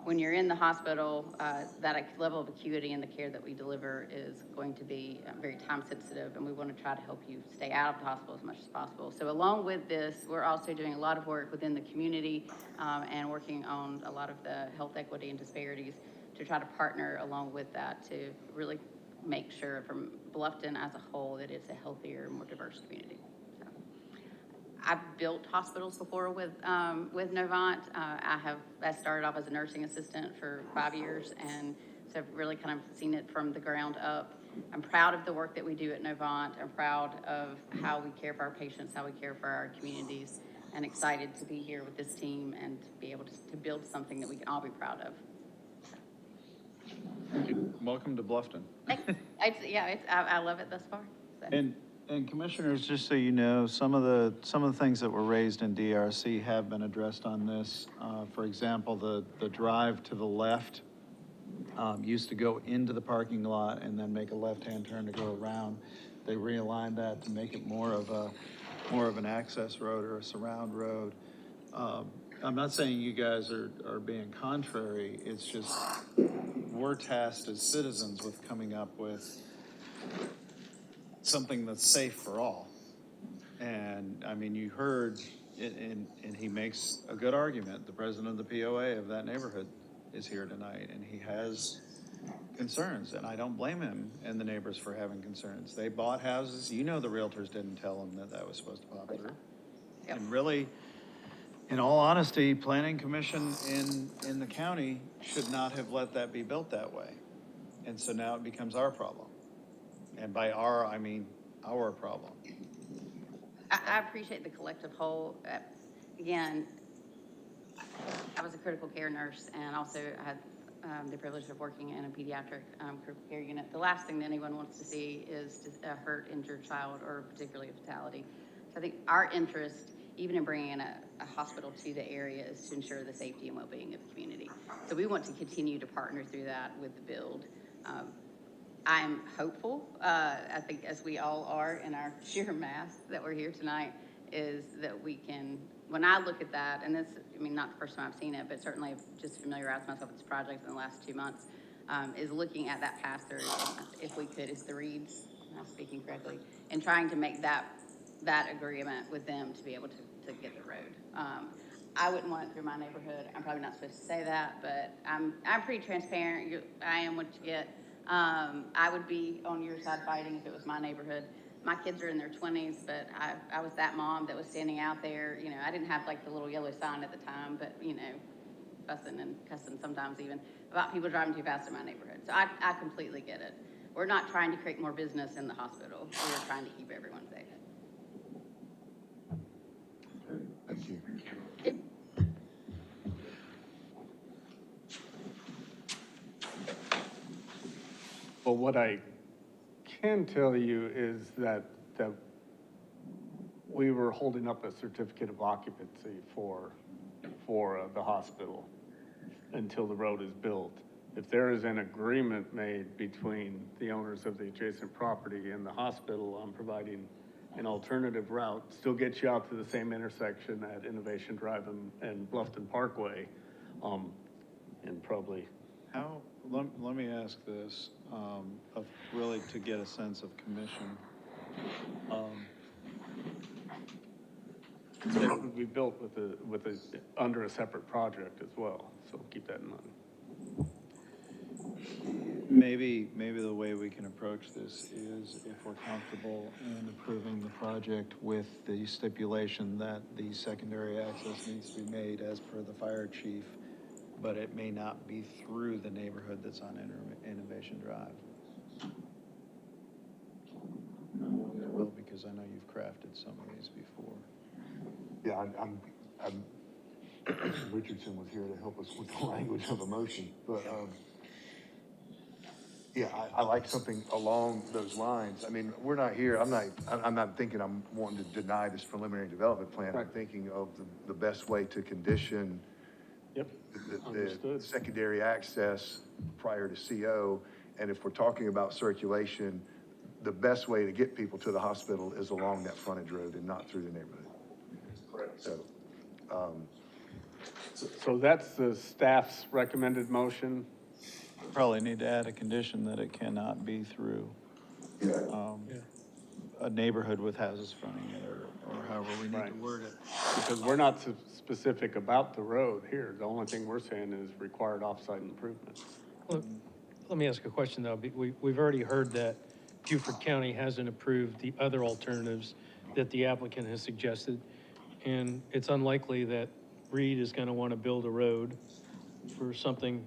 when you're in the hospital, that level of acuity in the care that we deliver is going to be very time sensitive, and we want to try to help you stay out of the hospital as much as possible. So along with this, we're also doing a lot of work within the community and working on a lot of the health equity and disparities to try to partner along with that to really make sure from Bluffton as a whole that it's a healthier, more diverse community. So, I've built hospitals before with Novant. I started off as a nursing assistant for 5 years, and so I've really kind of seen it from the ground up. I'm proud of the work that we do at Novant. I'm proud of how we care for our patients, how we care for our communities, and excited to be here with this team and be able to build something that we can all be proud of. Welcome to Bluffton. I love it thus far. So. And And commissioners, just so you know, some of the things that were raised in DRC have been addressed on this. For example, the drive to the left, used to go into the parking lot and then make a left-hand turn to go around. They realigned that to make it more of an access road or a surround road. I'm not saying you guys are being contrary, it's just we're tasked as citizens with coming up with something that's safe for all. And, I mean, you heard, and he makes a good argument, the president of the POA of that neighborhood is here tonight, and he has concerns, and I don't blame him and the neighbors for having concerns. They bought houses, you know the realtors didn't tell them that that was supposed to pop through. Yep. And really, in all honesty, planning commission in the county should not have let that be built that way. And so now it becomes our problem. And by our, I mean our problem. I appreciate the collective whole. Again, I was a critical care nurse and also had the privilege of working in a pediatric critical care unit. The last thing that anyone wants to see is a hurt, injured child, or particularly a fatality. So I think our interest, even in bringing in a hospital to the area, is to ensure the safety and well-being of the community. So we want to continue to partner through that with the build. I'm hopeful, I think as we all are in our sheer mass that we're here tonight, is that we can, when I look at that, and this, I mean, not the first time I've seen it, but certainly I've just familiarized myself with this project in the last 2 months, is looking at that pass-through, if we could, is the Reeds, am I speaking correctly, and trying to make that agreement with them to be able to get the road. I wouldn't want it through my neighborhood. I'm probably not supposed to say that, but I'm pretty transparent. I am what you get. I would be on your side fighting if it was my neighborhood. My kids are in their 20s, but I was that mom that was standing out there. You know, I didn't have like the little yellow sign at the time, but you know, fussing and cussing sometimes even about people driving too fast in my neighborhood. So I completely get it. We're not trying to create more business in the hospital. We're trying to keep everyone safe. Thank you. Well, what I can tell you is that we were holding up a certificate of occupancy for the hospital until the road is built. If there is an agreement made between the owners of the adjacent property and the hospital on providing an alternative route, still gets you out to the same intersection at Innovation Drive and Bluffton Parkway, and probably. Let me ask this, really to get a sense of commission. It would be built under a separate project as well, so keep that in mind. Maybe the way we can approach this is if we're comfortable in approving the project with the stipulation that the secondary access needs to be made as per the fire chief, but it may not be through the neighborhood that's on Innovation Drive. Well, because I know you've crafted some of these before. Yeah, Richardson was here to help us with the language of emotion, but, yeah, I like something along those lines. I mean, we're not here, I'm not thinking I'm wanting to deny this preliminary development plan. I'm thinking of the best way to condition Yep, the understood. secondary access prior to CO. And if we're talking about circulation, the best way to get people to the hospital is along that frontage road and not through the neighborhood. Correct. So, So that's the staff's recommended motion. Probably need to add a condition that it cannot be through a neighborhood with houses fronting it, or however we need to word it. Because we're not specific about the road here. The only thing we're saying is required off-site improvements. Well, let me ask a question, though. We've already heard that Beaufort County hasn't approved the other alternatives that the applicant has suggested, and it's unlikely that Reed is going to want to build a road for something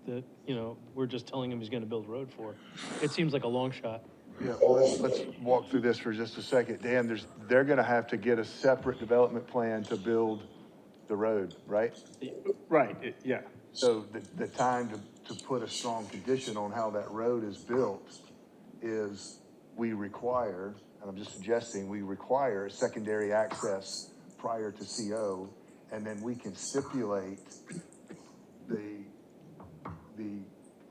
that, you know, we're just telling him he's going to build a road for. It seems like a long shot. yeah, well, let's walk through this for just a second. Dan, they're gonna have to get a separate development plan to build the road, right? Right, yeah. So the time to put a strong condition on how that road is built is we require, and I'm just suggesting we require secondary access prior to CO, and then we can stipulate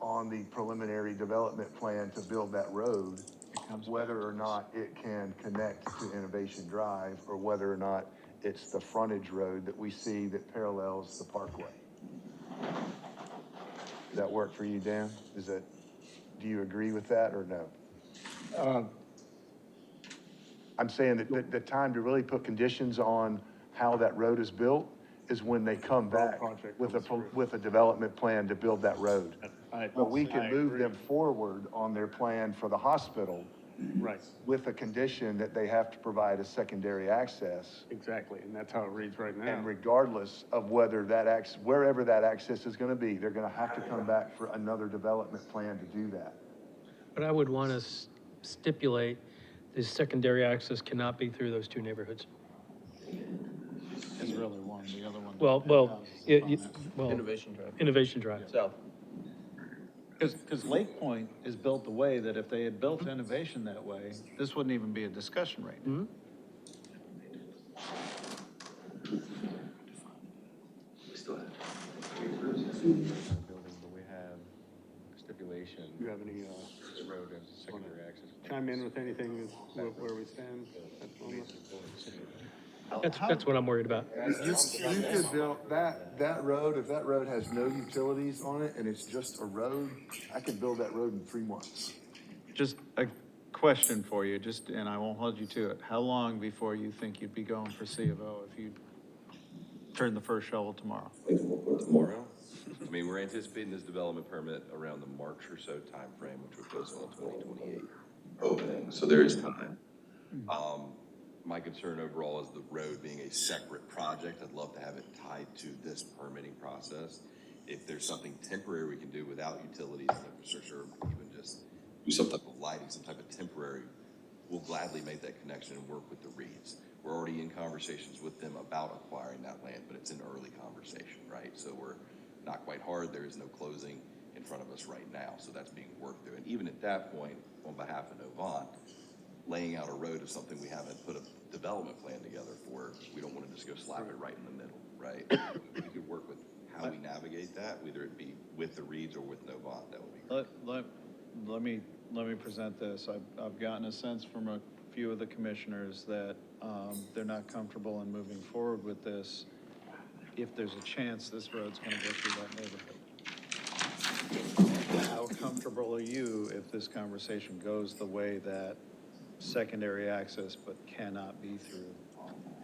on the preliminary development plan to build that road, whether or not it can connect to Innovation Drive, or whether or not it's the frontage road that we see that parallels the parkway. Does that work for you, Dan? Do you agree with that or no? I'm saying that the time to really put conditions on how that road is built is when they come back with a development plan to build that road. But we can move them forward on their plan for the hospital. Right. With a condition that they have to provide a secondary access. Exactly, and that's how it reads right now. And regardless of whether wherever that access is gonna be, they're gonna have to come back for another development plan to do that. But I would want to stipulate the secondary access cannot be through those two neighborhoods. It's really one, the other one. Innovation Drive. Innovation Drive. South. Because Lake Point is built the way that if they had built Innovation that way, this wouldn't even be a discussion right now. Building, but we have stipulation. Do you have any, This road has secondary access. chime in with anything where we stand at the moment? That's what I'm worried about. You could build that road, if that road has no utilities on it and it's just a road, I could build that road in 3 months. Just a question for you, and I won't hold you to it. How long before you think you'd be going for C of O if you turn the first shovel tomorrow? Tomorrow? I mean, we're anticipating this development permit around the March or so timeframe, which would put us on 2028 opening, so there is time. My concern overall is the road being a separate project. I'd love to have it tied to this permitting process. If there's something temporary we can do without utilities and infrastructure, even just do some type of lighting, some type of temporary, we'll gladly make that connection and work with the Reeds. We're already in conversations with them about acquiring that land, but it's an early conversation, right? So we're not quite hard. There is no closing in front of us right now, so that's being worked through. And even at that point, on behalf of Novant, laying out a road of something we haven't put a development plan together for, we don't want to just go slap it right in the middle, right? We could work with how we navigate that, whether it be with the Reeds or with Novant, that would be great. Let me present this. I've gotten a sense from a few of the commissioners that they're not comfortable in moving forward with this if there's a chance this road's gonna go through that neighborhood. How comfortable are you if this conversation goes the way that secondary access but cannot be through?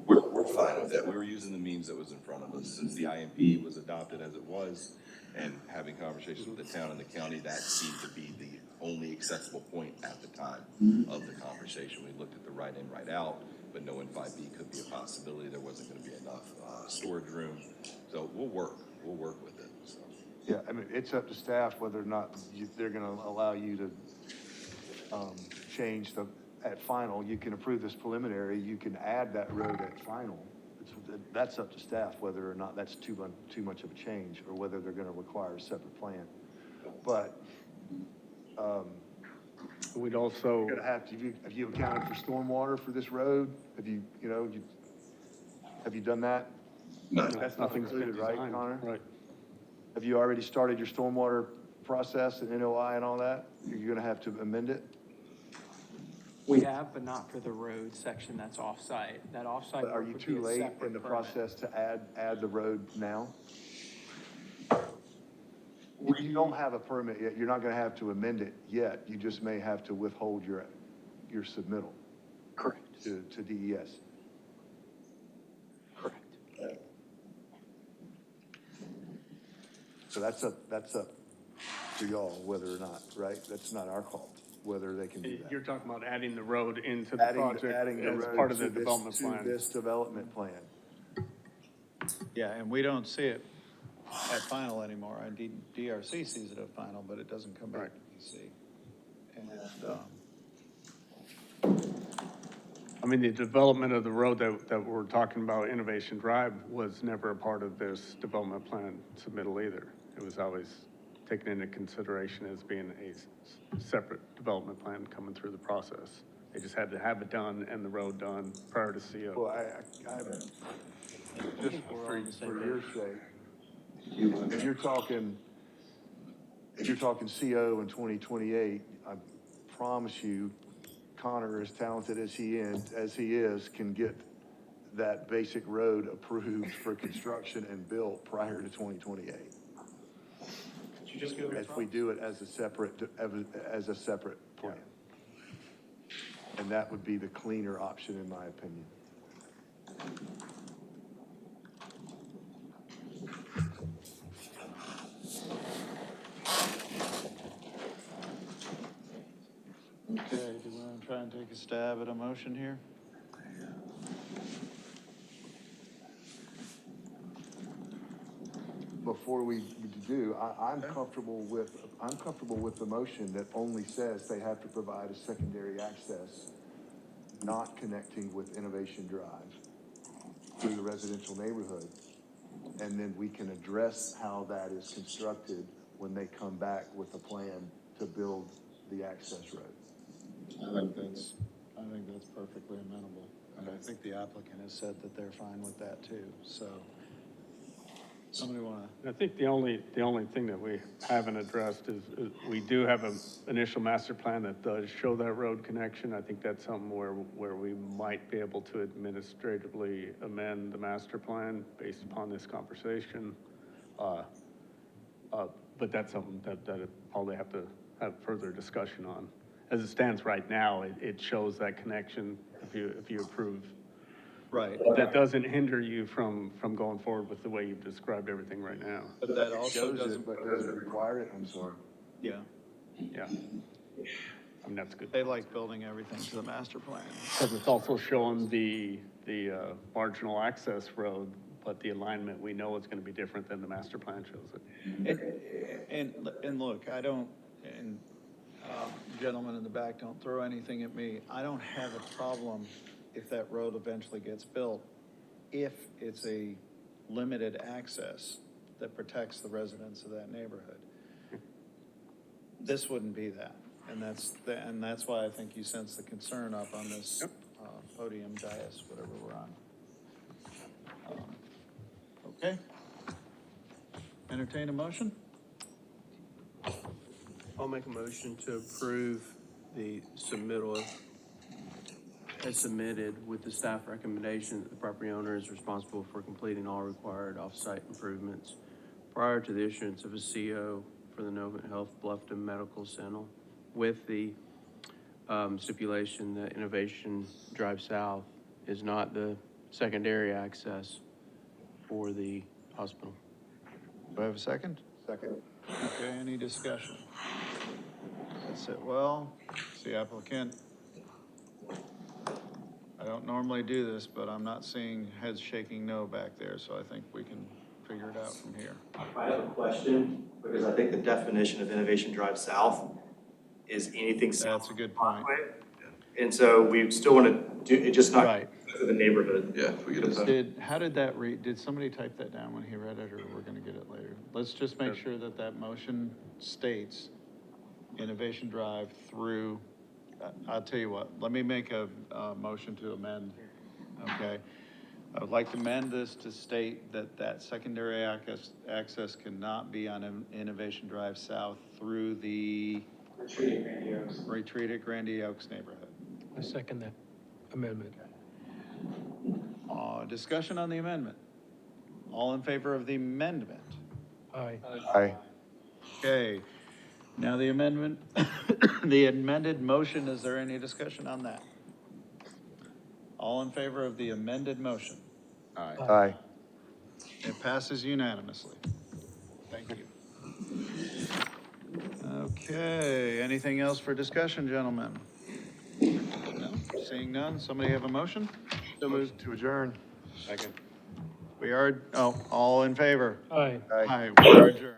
We're fine with that. We were using the means that was in front of us since the IMP was adopted as it was, and having conversations with the town and the county, that seemed to be the only accessible point at the time of the conversation. We looked at the right in, right out, but knowing 5B could be a possibility, there wasn't going to be enough storage room. So we'll work with it. So. Yeah, I mean, it's up to staff whether or not they're gonna allow you to change at final. You can approve this preliminary, you can add that road at final. That's up to staff whether or not that's too much of a change, or whether they're gonna require a separate plan. But, We'd also. you're gonna have you accounted for stormwater for this road? Have you done that? No. That's nothing's been Included, right, designed. Connor? Right. Have you already started your stormwater process and NOI and all that? You're gonna have to amend it? We have, but not for the road section that's off-site. That off-site But are work you would be too a late separate in the permit. process to add the road now? You don't have a permit yet, you're not gonna have to amend it yet, you just may have to withhold your submittal. Correct. To DES. Correct. So that's up to y'all whether or not, right? That's not our call, whether they can do that. You're talking about adding the road into the project Adding the as road part of the to this- development to plan. this development plan. Yeah, and we don't see it at final anymore. DRC sees it at final, but it doesn't come back to PC. And, I mean, the development of the road that we're talking about, Innovation Drive, was never a part of this development plan submittal either. It was always taken into consideration as being a separate development plan coming through the process. They just had to have it done and the road done prior to CO. Well, just for your sake, if you're talking CO in 2028, I promise you, Connor, as talented as he is, can get that basic road approved for construction and built prior to 2028. If we do it as a separate plan. And that would be the cleaner option, in my opinion. Okay, do we want to try and take a stab at a motion here? Before we do, I'm comfortable with the motion that only says they have to provide a secondary access, not connecting with Innovation Drive through the residential neighborhood. And then we can address how that is constructed when they come back with a plan to build the access road. I think that's perfectly amenable. And I think the applicant has said that they're fine with that too, so. Somebody wanna? I think the only thing that we haven't addressed is we do have an initial master plan that does show that road connection. I think that's something where we might be able to administratively amend the master plan based upon this conversation. But that's something that probably have to have further discussion on. As it stands right now, it shows that connection if you approve. Right. That doesn't hinder you from going forward with the way you've described everything right now. But that also doesn't. But does it require it? I'm sorry. Yeah, Yeah. I mean, that's good. they like building everything to the master plan. Because it's also showing the marginal access road, but the alignment, we know it's gonna be different than the master plan shows it. And look, I don't, and gentlemen in the back, don't throw anything at me. I don't have a problem if that road eventually gets built, if it's a limited access that protects the residents of that neighborhood. This wouldn't be that, and that's why I think you sense the concern up on this podium dais, whatever we're on. Okay. Entertain a motion? I'll make a motion to approve the submittal as submitted with the staff recommendation that the property owner is responsible for completing all required off-site improvements prior to the issuance of a CO for the Novant Health Bluffton Medical Center, with the stipulation that Innovation Drive South is not the secondary access for the hospital. Do I have a second? Second. Okay, any discussion? That's it. Well, it's the applicant. I don't normally do this, but I'm not seeing heads shaking no back there, so I think we can figure it out from here. I have a question, because I think the definition of Innovation Drive South is anything south. That's a good point. And so we still want to do, it just not Right. for the neighborhood. Yeah, if we get a. How did that read? Did somebody type that down when he read it, or we're gonna get it later? Let's just make sure that that motion states Innovation Drive through, I'll tell you what, let me make a motion to amend, okay? I would like to amend this to state that secondary access cannot be on Innovation Drive South through the retreat at Grandy Oaks neighborhood. I second that amendment. Discussion on the amendment. All in favor of the amendment? Aye. Aye. Okay, now the amendment, the amended motion, is there any discussion on that? All in favor of the amended motion? Aye. It passes unanimously. Thank you. Okay, anything else for discussion, gentlemen? No, seeing none, somebody have a motion? So moved to adjourn. Second. We are, all in favor? Aye. Aye, we are adjourned.